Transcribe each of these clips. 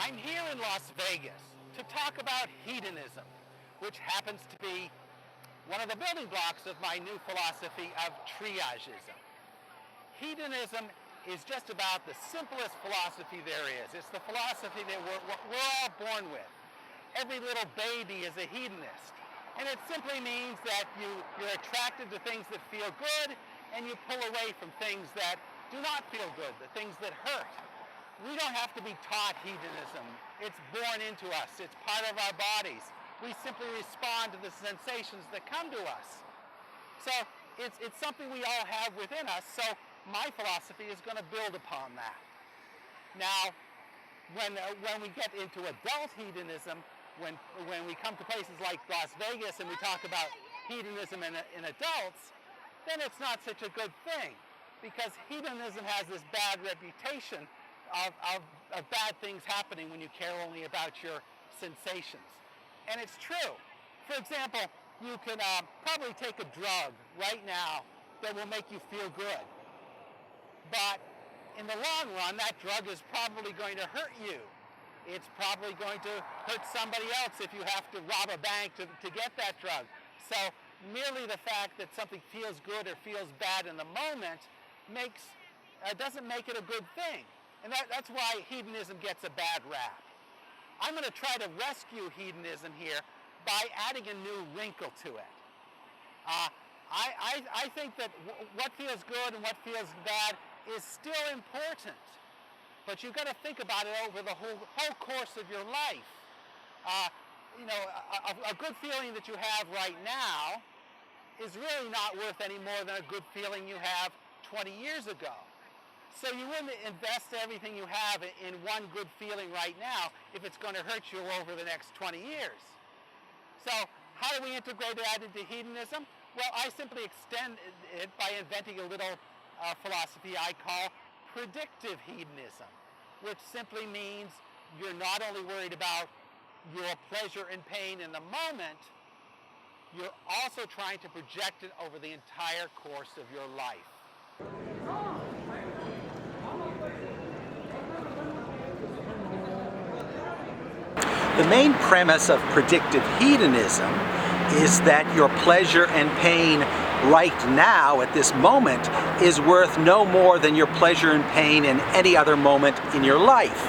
I'm here in Las Vegas to talk about hedonism, which happens to be one of the building blocks of my new philosophy of Triagism. Hedonism is just about the simplest philosophy there is. It's the philosophy that we're all born with. Every little baby is a hedonist. And it simply means that you're attracted to things that feel good and you pull away from things that do not feel good, the things that hurt. We don't have to be taught hedonism. It's born into us. It's part of our bodies. We simply respond to the sensations that come to us. So it's something we all have within us. So my philosophy is going to build upon that. Now, when we get into adult hedonism, when we come to places like Las Vegas and we talk about hedonism in adults, then it's not such a good thing, because hedonism has this bad reputation of bad things happening when you care only about your sensations. And it's true. For example, you can probably take a drug right now that will make you feel good. But in the long run, that drug is probably going to hurt you. It's probably going to hurt somebody else if you have to rob a bank to get that drug. So merely the fact that something feels good or feels bad in the moment doesn't make it a good thing. And that's why hedonism gets a bad rap. I'm going to try to rescue hedonism here by adding a new wrinkle to it. I think that what feels good and what feels bad is still important, but you've got to think about it over the whole course of your life. A good feeling that you have right now is really not worth any more than a good feeling you have 20 years ago. So you wouldn't invest everything you have in one good feeling right now if it's going to hurt you over the next 20 years. So how do we integrate that into hedonism? Well, I simply extend it by inventing a little philosophy I call predictive hedonism, which simply means you're not only worried about your pleasure and pain in the moment, you're also trying to project it over the entire course of your life. The main premise of predictive hedonism is that your pleasure and pain right now at this moment is worth no more than your pleasure and pain in any other moment in your life.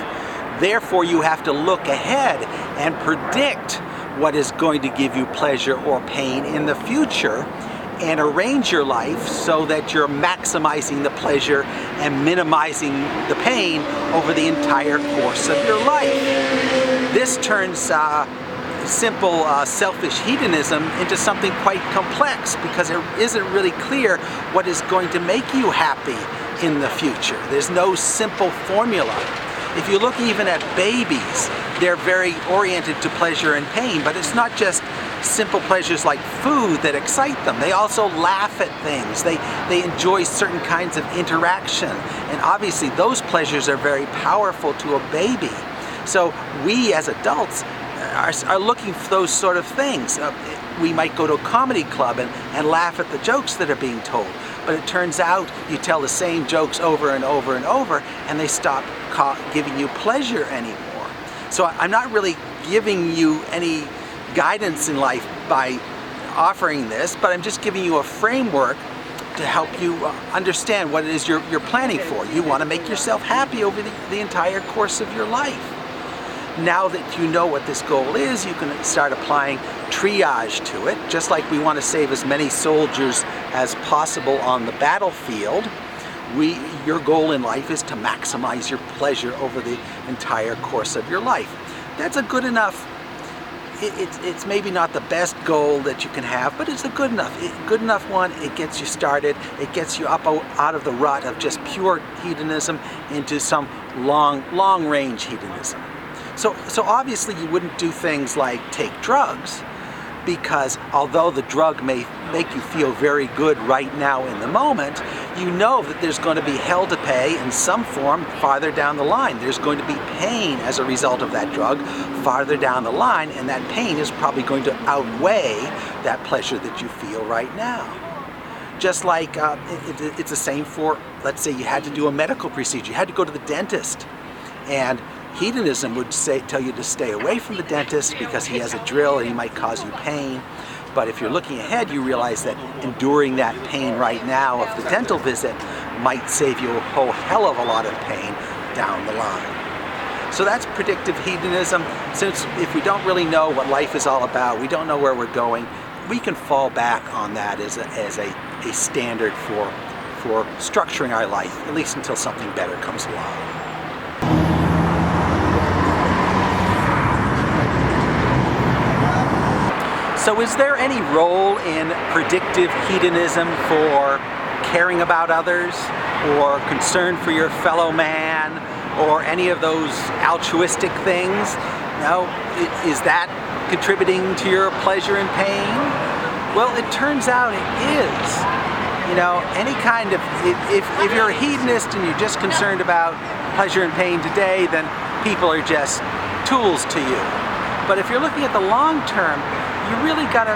Therefore, you have to look ahead and predict what is going to give you pleasure or pain in the future and arrange your life so that you're maximizing the pleasure and minimizing the pain over the entire course of your life. This turns simple selfish hedonism into something quite complex, because it isn't really clear what is going to make you happy in the future. There's no simple formula. If you look even at babies, they're very oriented to pleasure and pain, but it's not just simple pleasures like food that excite them. They also laugh at things. They enjoy certain kinds of interaction. And obviously those pleasures are very powerful to a baby. So we as adults are looking for those sort of things. We might go to a comedy club and laugh at the jokes that are being told. But it turns out you tell the same jokes over and over and over, and they stop giving you pleasure anymore. So I'm not really giving you any guidance in life by offering this, but I'm just giving you a framework to help you understand what it is you're planning for. You want to make yourself happy over the entire course of your life. Now that you know what this goal is, you can start applying triage to it. Just like we want to save as many soldiers as possible on the battlefield, your goal in life is to maximize your pleasure over the entire course of your life. That's a good enough, it's maybe not the best goal that you can have, but it's a good enough one. It gets you started. It gets you up out of the rut of just pure hedonism into some long-range hedonism. So obviously you wouldn't do things like take drugs, because although the drug may make you feel very good right now in the moment, you know that there's going to be hell to pay in some form farther down the line. There's going to be pain as a result of that drug farther down the line, and that pain is probably going to outweigh that pleasure that you feel right now. Just like it's the same for, let's say you had to do a medical procedure. You had to go to the dentist, and Hedonism would tell you to stay away from the dentist because he has a drill and he might cause you pain. But if you're looking ahead, you realize that enduring that pain right now of the dental visit might save you a whole hell of a lot of pain down the line. So that's predictive hedonism. Since if we don't really know what life is all about, we don't know where we're going, we can fall back on that as a standard for structuring our life, at least until something better comes along. So is there any role in predictive hedonism for caring about others, or concern for your fellow man, or any of those altruistic things? No? Is that contributing to your pleasure and pain? Well, it turns out it is. You know, any kind of, if you're a hedonist and you're just concerned about pleasure and pain today, then people are just tools to you. But if you're looking at the long term, you really got to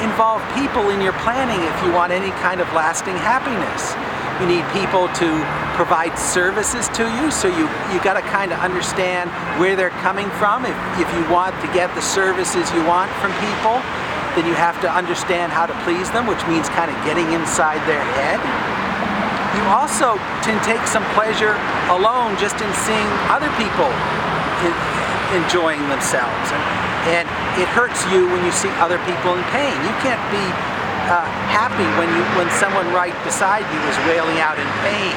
involve people in your planning if you want any kind of lasting happiness. You need people to provide services to you, so you got to kind of understand where they're coming from. If you want to get the services you want from people, then you have to understand how to please them, which means kind of getting inside their head. You also can take some pleasure alone just in seeing other people enjoying themselves. And it hurts you when you see other people in pain. You can't be happy when someone right beside you is wailing out in pain,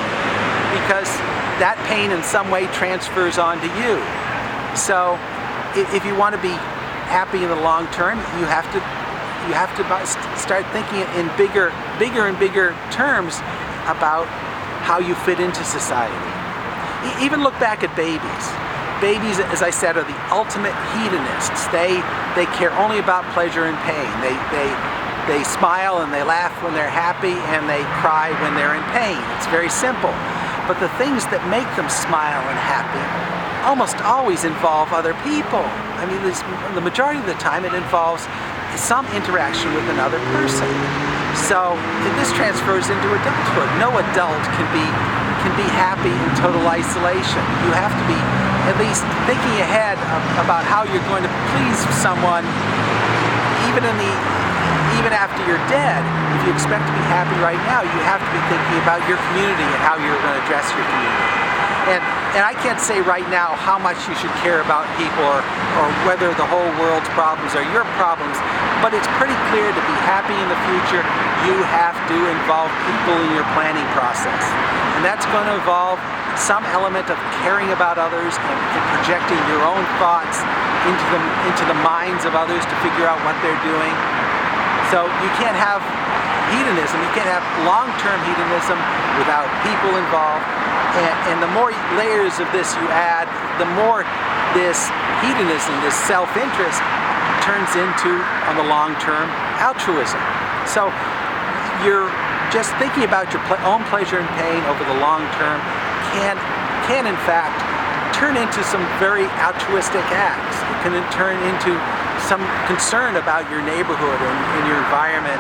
because that pain in some way transfers onto you. So if you want to be happy in the long term, you have to start thinking in bigger and bigger terms about how you fit into society. Even look back at babies. Babies, as I said, are the ultimate hedonists. They care only about pleasure and pain. They smile and they laugh when they're happy, and they cry when they're in pain. It's very simple. But the things that make them smile and happy almost always involve other people. I mean, the majority of the time it involves some interaction with another person. So this transfers into adulthood. No adult can be happy in total isolation. You have to be at least thinking ahead about how you're going to please someone, even after you're dead. If you expect to be happy right now, you have to be thinking about your community and how you're going to address your community. And I can't say right now how much you should care about people, or whether the whole world's problems are your problems, but it's pretty clear to be happy in the future, you have to involve people in your planning process. And that's going to involve some element of caring about others and projecting your own thoughts into the minds of others to figure out what they're doing. So you can't have hedonism, you can't have long-term hedonism without people involved. And the more layers of this you add, the more this hedonism, this self-interest, turns into, on the long term, altruism. So you're just thinking about your own pleasure and pain over the long term can in fact turn into some very altruistic acts. It can turn into some concern about your neighborhood and your environment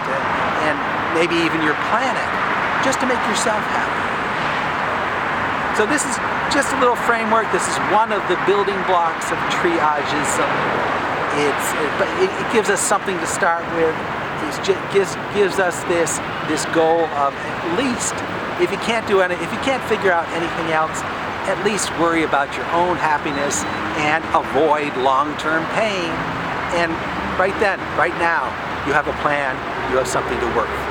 and maybe even your planet, just to make yourself happy. So this is just a little framework. This is one of the building blocks of Triagism. It gives us something to start with. It gives us this goal of, at least, if you can't figure out anything else, at least worry about your own happiness and avoid long-term pain. And right then, right now, you have a plan. You have something to work for.